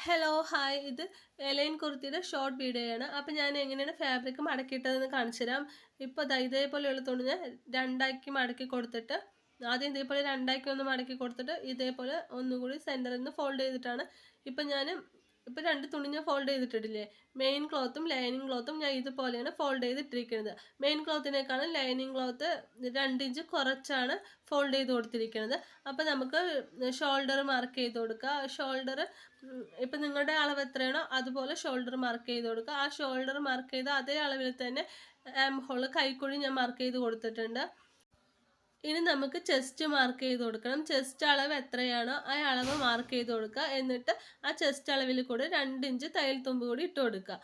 Hello hi, ഇത് A-line കുർത്തിയുടെ short video ആണ്. അപ്പോൾ ഞാൻ എങ്ങനെയാണ് ഫാബ്രിക് മടക്കിയിട്ടതെന്ന് കാണിച്ചു തരാം. ഇപ്പോൾ ഇതേപോലെയുള്ള തുണി ഞാൻ രണ്ടാക്കി മടക്കി കൊടുത്തിട്ട് ആദ്യം ഇതേപോലെ രണ്ടാക്കി ഒന്ന് മടക്കി കൊടുത്തിട്ട് ഇതേപോലെ ഒന്നുകൂടി സെൻറ്ററിൽ നിന്ന് ഫോൾഡ് ചെയ്തിട്ടാണ് ഇപ്പോൾ രണ്ട് തുണി ഞാൻ ഫോൾഡ് ചെയ്തിട്ടില്ലേ. മെയിൻ ക്ലോത്തും ലൈനിങ് ക്ലോത്തും ഞാൻ ഇതുപോലെയാണ് ഫോൾഡ് ചെയ്തിട്ടിരിക്കുന്നത്. മെയിൻ ക്ലോത്തിനേക്കാളും ലൈനിങ് ക്ലോത്ത് 2 ഇഞ്ച് കുറച്ചാണ് ഫോൾഡ് ചെയ്ത് കൊടുത്തിരിക്കുന്നത്. അപ്പോൾ നമുക്ക് ഷോൾഡർ മാർക്ക് ചെയ്ത് കൊടുക്കുക. ഷോൾഡർ ഇപ്പം നിങ്ങളുടെ അളവ് എത്രയാണോ അതുപോലെ ഷോൾഡർ മാർക്ക് ചെയ്ത് കൊടുക്കുക. ആ ഷോൾഡർ മാർക്ക് ചെയ്ത അതേ അളവിൽ തന്നെ ആം ഹോൾ കൈക്കുഴി ഞാൻ മാർക്ക് ചെയ്ത് കൊടുത്തിട്ടുണ്ട്. ഇനി നമുക്ക് ചെസ്റ്റ് മാർക്ക് ചെയ്ത് കൊടുക്കണം. ചെസ്റ്റ് അളവ് എത്രയാണോ ആ അളവ് മാർക്ക് ചെയ്ത് കൊടുക്കുക. എന്നിട്ട് ആ ചെസ്റ്റ് അളവിൽ കൂടെ 2 ഇഞ്ച് തയ്യൽ തുമ്പ് കൂടി ഇട്ട് കൊടുക്കുക.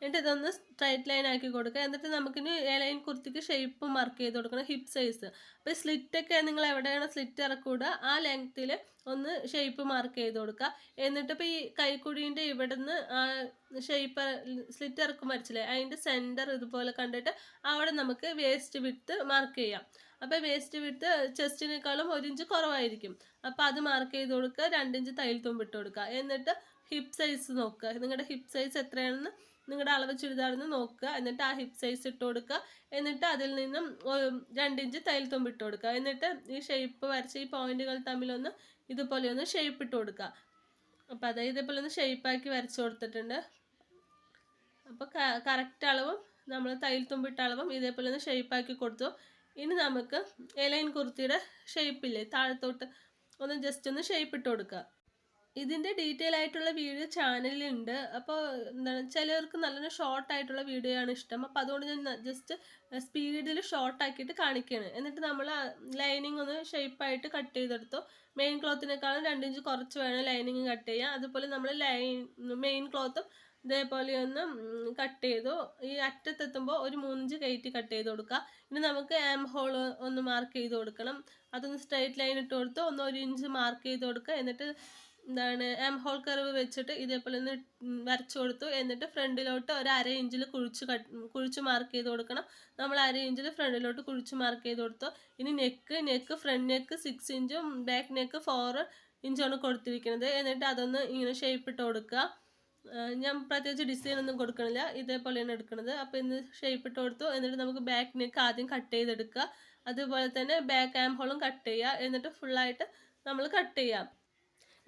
എന്നിട്ട് ഇതൊന്ന് സ്ട്രൈറ്റ് ലൈൻ ആക്കി കൊടുക്കുക. എന്നിട്ട് നമുക്കിനി ലൈൻ കുർത്തിക്ക് ഷേപ്പ് മാർക്ക് ചെയ്ത് കൊടുക്കണം, ഹിപ്പ് സൈസ്. അപ്പോൾ സ്ലിറ്റൊക്കെ നിങ്ങൾ എവിടെയാണോ സ്ലിറ്റ് ഇറക്കൂടുക ആ ലെങ്ത്തിൽ ഒന്ന് ഷേപ്പ് മാർക്ക് ചെയ്ത് കൊടുക്കുക. എന്നിട്ട് ഇപ്പോൾ ഈ കൈക്കുഴീൻ്റെ ഇവിടെ നിന്ന് ഷേപ്പ് സ്ലിറ്റ് ഇറക്കും വരച്ചില്ലേ, അതിൻ്റെ സെൻറ്റർ ഇതുപോലെ കണ്ടിട്ട് അവിടെ നമുക്ക് വേസ്റ്റ് വിഡ്ത്ത് മാർക്ക് ചെയ്യാം. അപ്പോൾ വേസ്റ്റ് വിഡ്ത്ത് ചെസ്റ്റിനേക്കാളും 1 ഇഞ്ച് കുറവായിരിക്കും. അപ്പോൾ അത് മാർക്ക് ചെയ്ത് കൊടുക്കുക. 2 ഇഞ്ച് തയ്യൽ തുമ്പ് ഇട്ട് കൊടുക്കുക. എന്നിട്ട് ഹിപ്പ് സൈസ് നോക്കുക. നിങ്ങളുടെ ഹിപ്പ് സൈസ് എത്രയാണെന്ന് നിങ്ങളുടെ അളവ് ചുരിദാറിന്ന് നോക്കുക. എന്നിട്ട് ആ ഹിപ്പ് സൈസ് ഇട്ട് കൊടുക്കുക. എന്നിട്ട് അതിൽ നിന്നും 2 ഇഞ്ച് തയ്യൽ തുമ്പ് ഇട്ട് കൊടുക്കുക. എന്നിട്ട് ഈ ഷേപ്പ് വരച്ച ഈ പോയിന്റുകൾ തമ്മിലൊന്ന് ഇതുപോലെ ഒന്ന് ഷേപ്പ് ഇട്ട് കൊടുക്കുക. അപ്പോൾ അതായത് ഇതേപോലെ ഒന്ന് ഷേപ്പാക്കി വരച്ചു കൊടുത്തിട്ടുണ്ട്. അപ്പോൾ കറക്റ്റ് അളവും നമ്മൾ തയ്യൽ തുമ്പിട്ട അളവും ഇതേപോലെ ഒന്ന് ഷേപ്പാക്കി കൊടുത്തു. ഇനി നമുക്ക് എലൈൻ കുർത്തിയുടെ ഷേപ്പില്ലേ താഴത്തോട്ട് ഒന്ന് ജസ്റ്റ് ഒന്ന് ഷേപ്പ് ഇട്ട് കൊടുക്കുക. ഇതിൻ്റെ ഡീറ്റെയിൽ ആയിട്ടുള്ള വീഡിയോ ചാനലിലുണ്ട്. അപ്പോൾ എന്താണ്, ചിലവർക്ക് നല്ലൊരു ഷോർട്ടായിട്ടുള്ള വീഡിയോ ആണ് ഇഷ്ടം. അപ്പോൾ അതുകൊണ്ട് ഞാൻ ജസ്റ്റ് സ്പീഡിൽ ഷോർട്ടാക്കിയിട്ട് കാണിക്കുകയാണ്. എന്നിട്ട് നമ്മൾ ലൈനിങ് ഒന്ന് ഷേപ്പായിട്ട് കട്ട് ചെയ്തെടുത്തു. മെയിൻ ക്ലോത്തിനേക്കാളും 2 ഇഞ്ച് കുറച്ച് വേണം ലൈനിങ് കട്ട് ചെയ്യാൻ. അതുപോലെ നമ്മൾ മെയിൻ ക്ലോത്തും ഇതേപോലെ ഒന്ന് കട്ട് ചെയ്തു. ഈ അറ്റത്തെത്തുമ്പോൾ ഒരു 3 ഇഞ്ച് കയറ്റി കട്ട് ചെയ്ത് കൊടുക്കുക. ഇനി നമുക്ക് ആം ഹോൾ ഒന്ന് മാർക്ക് ചെയ്ത് കൊടുക്കണം. അതൊന്ന് സ്ട്രൈറ്റ് ലൈൻ ഇട്ട് കൊടുത്ത് 1 ഇഞ്ച് മാർക്ക് ചെയ്ത് കൊടുക്കുക. എന്നിട്ട് ആം ഹോൾ കർവ് വെച്ചിട്ട് ഇതേപോലെ ഒന്ന് വരച്ചു കൊടുത്തു. എന്നിട്ട് ഫ്രണ്ടിലോട്ട് ഒരു 1/2 ഇഞ്ചിൽ കുഴിച്ച് മാർക്ക് ചെയ്ത് കൊടുക്കണം. നമ്മൾ 1/2 ഇഞ്ചിൽ ഫ്രണ്ടിലോട്ട് കുഴിച്ച് മാർക്ക് ചെയ്ത് കൊടുത്തു. ഇനി നെക്ക് ഫ്രണ്ട് നെക്ക് 6 ഇഞ്ചും ബാക്ക് നെക്ക് 4 ഇഞ്ചാണ് കൊടുത്തിരിക്കുന്നത്. എന്നിട്ട് അതൊന്ന് ഇങ്ങനെ ഷേപ്പ് ഇട്ട് കൊടുക്കുക. ഞാൻ പ്രത്യേകിച്ച് ഡിസൈൻ ഒന്നും കൊടുക്കണില്ല, ഇതേപോലെയാണ് എടുക്കുന്നത്. അപ്പോൾ ഇന്ന് ഷേപ്പ് ഇട്ട് കൊടുത്തു. എന്നിട്ട് നമുക്ക് ബാക്ക് നെക്ക് ആദ്യം കട്ട് ചെയ്തെടുക്കുക. അതുപോലെ തന്നെ ബാക്ക് ആം ഹോളും കട്ട് ചെയ്യുക. എന്നിട്ട് ഫുള്ളായിട്ട് നമ്മൾ കട്ട് ചെയ്യാം.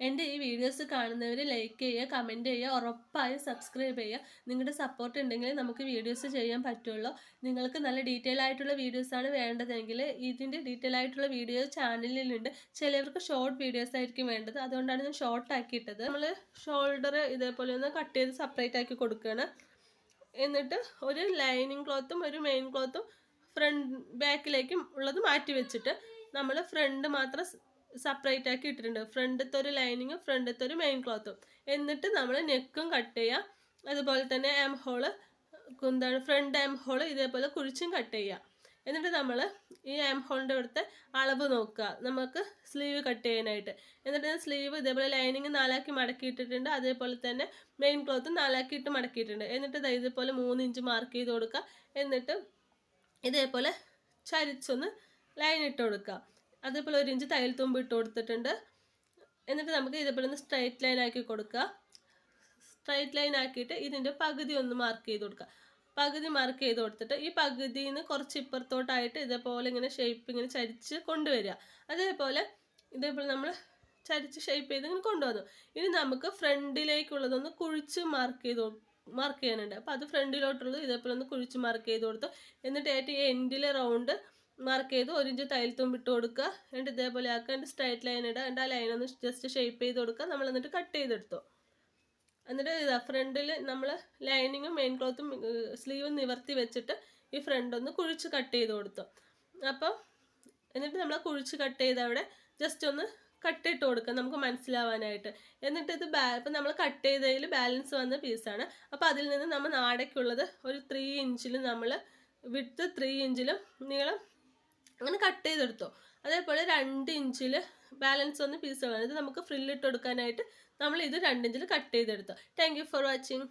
എൻ്റെ ഈ വീഡിയോസ് കാണുന്നവർ ലൈക്ക് ചെയ്യുക, കമൻറ്റ് ചെയ്യുക, ഉറപ്പായും സബ്സ്ക്രൈബ് ചെയ്യുക. നിങ്ങളുടെ സപ്പോർട്ട് ഉണ്ടെങ്കിൽ നമുക്ക് വീഡിയോസ് ചെയ്യാൻ പറ്റുള്ളൂ. നിങ്ങൾക്ക് നല്ല ഡീറ്റെയിൽ ആയിട്ടുള്ള വീഡിയോസാണ് വേണ്ടതെങ്കിൽ ഇതിൻ്റെ ഡീറ്റെയിൽ ആയിട്ടുള്ള വീഡിയോ ചാനലിലുണ്ട്. ചിലവർക്ക് ഷോർട്ട് വീഡിയോസ് ആയിരിക്കും വേണ്ടത്, അതുകൊണ്ടാണ് ഞാൻ ഷോർട്ട് ആക്കിയിട്ടത്. നമ്മൾ ഷോൾഡർ ഇതേപോലെ ഒന്ന് കട്ട് ചെയ്ത് സെപ്പറേറ്റ് ആക്കി കൊടുക്കുകയാണ്. എന്നിട്ട് ഒരു ലൈനിങ് ക്ലോത്തും ഒരു മെയിൻ ക്ലോത്തും ബാക്കിലേക്കും ഉള്ളത് മാറ്റി വെച്ചിട്ട് നമ്മൾ ഫ്രണ്ട് മാത്രം സെപ്പറേറ്റ് ആക്കി ഇട്ടിട്ടുണ്ട്. ഫ്രണ്ടത്തെ ഒരു ലൈനിങ്ങും ഫ്രണ്ടത്തെ ഒരു മെയിൻ ക്ലോത്തും. എന്നിട്ട് നമ്മൾ നെക്കും കട്ട് ചെയ്യുക. അതുപോലെ തന്നെ armhole front armhole ഇതേപോലെ കുഴിച്ചും കട്ട് ചെയ്യുക. എന്നിട്ട് നമ്മൾ ഈ ആം ഹോളിൻ്റെ ഇവിടുത്തെ അളവ് നോക്കുക നമുക്ക് സ്ലീവ് കട്ട് ചെയ്യാനായിട്ട്. എന്നിട്ട് സ്ലീവ് ഇതേപോലെ ലൈനിങ് 4 മടക്കിയിട്ടിട്ടുണ്ട്. അതേപോലെ തന്നെ മെയിൻ ക്ലോത്ത് 4 മടക്കിയിട്ടുണ്ട്. എന്നിട്ട് ഇതേപോലെ 3 ഇഞ്ച് മാർക്ക് ചെയ്ത് കൊടുക്കുക. എന്നിട്ട് ഇതേപോലെ ചരിച്ചൊന്ന് ലൈൻ ഇട്ട് കൊടുക്കുക. അതേപോലെ 1 ഇഞ്ച് തയ്യൽ തുമ്പ് ഇട്ട് കൊടുത്തിട്ടുണ്ട്. എന്നിട്ട് നമുക്ക് ഇതേപോലെ ഒന്ന് സ്ട്രൈറ്റ് ലൈൻ ആക്കി കൊടുക്കുക. സ്ട്രൈറ്റ് ലൈൻ ആക്കിയിട്ട് ഇതിൻ്റെ പകുതി ഒന്ന് മാർക്ക് ചെയ്ത് കൊടുക്കുക. പകുതി മാർക്ക് ചെയ്ത് കൊടുത്തിട്ട് ഈ പകുതിയിൽ നിന്ന് കുറച്ച് ഇപ്പുറത്തോട്ടായിട്ട് ഇതേപോലെ ഇങ്ങനെ ഷേപ്പ് ഇങ്ങനെ ചരിച്ച് കൊണ്ടുവരിക. ഇതേപോലെ നമ്മൾ ചരിച്ച് ഷേപ്പ് ചെയ്ത് ഇങ്ങനെ കൊണ്ടുവന്നു. ഇനി നമുക്ക് ഫ്രണ്ടിലേക്കുള്ളതൊന്ന് കുഴിച്ച് മാർക്ക് ചെയ്യാനുണ്ട്. അപ്പോൾ അത് ഫ്രണ്ടിലോട്ടുള്ളത് ഇതേപോലെ ഒന്ന് കുഴിച്ച് മാർക്ക് ചെയ്ത് കൊടുത്തു. എന്നിട്ട് ഏറ്റവും എൻഡിലെ റൗണ്ട് മാർക്ക് ചെയ്ത് 1 ഇഞ്ച് തയ്യൽ തുമ്പ് ഇട്ട് കൊടുക്കുക. എന്നിട്ട് ഇതേപോലെ ആക്കുക. എന്നിട്ട് സ്ട്രൈറ്റ് ലൈൻ ഇടുക. എന്നിട്ട് ആ ലൈൻ ഒന്ന് ജസ്റ്റ് ഷേപ്പ് ചെയ്ത് കൊടുക്കുക. നമ്മൾ എന്നിട്ട് കട്ട് ചെയ്തെടുത്തു. എന്നിട്ട് ഫ്രണ്ടിൽ നമ്മൾ ലൈനിങ്ങും മെയിൻ ക്ലോത്തും സ്ലീവും നിവർത്തി വെച്ചിട്ട് ഈ ഫ്രണ്ട് ഒന്ന് കുഴിച്ച് കട്ട് ചെയ്ത് കൊടുത്തു. അപ്പോൾ എന്നിട്ട് നമ്മൾ കുഴിച്ച് കട്ട് ചെയ്ത് അവിടെ ജസ്റ്റ് ഒന്ന് കട്ട് ഇട്ട് കൊടുക്കുക നമുക്ക് മനസ്സിലാവാനായിട്ട്. എന്നിട്ട് ഇത് ഇപ്പം നമ്മൾ കട്ട് ചെയ്തതിൽ ബാലൻസ് വന്ന പീസാണ്. അപ്പോൾ അതിൽ നിന്ന് നമ്മൾ നാടേക്കുള്ളത് ഒരു 3 ഇഞ്ചിലും നമ്മൾ വിഡ്ത്ത് 3 ഇഞ്ചിലും നീളം അങ്ങനെ കട്ട് ചെയ്തെടുത്തു. അതേപോലെ 2 ഇഞ്ചിൽ ബാലൻസ് വന്ന പീസുകളാണ്. ഇത് നമുക്ക് ഫ്രില്ലിട്ട് കൊടുക്കാനായിട്ട് നമ്മൾ ഇത് 2 ഇഞ്ചിൽ കട്ട് ചെയ്തെടുത്തു. Thank you for watching.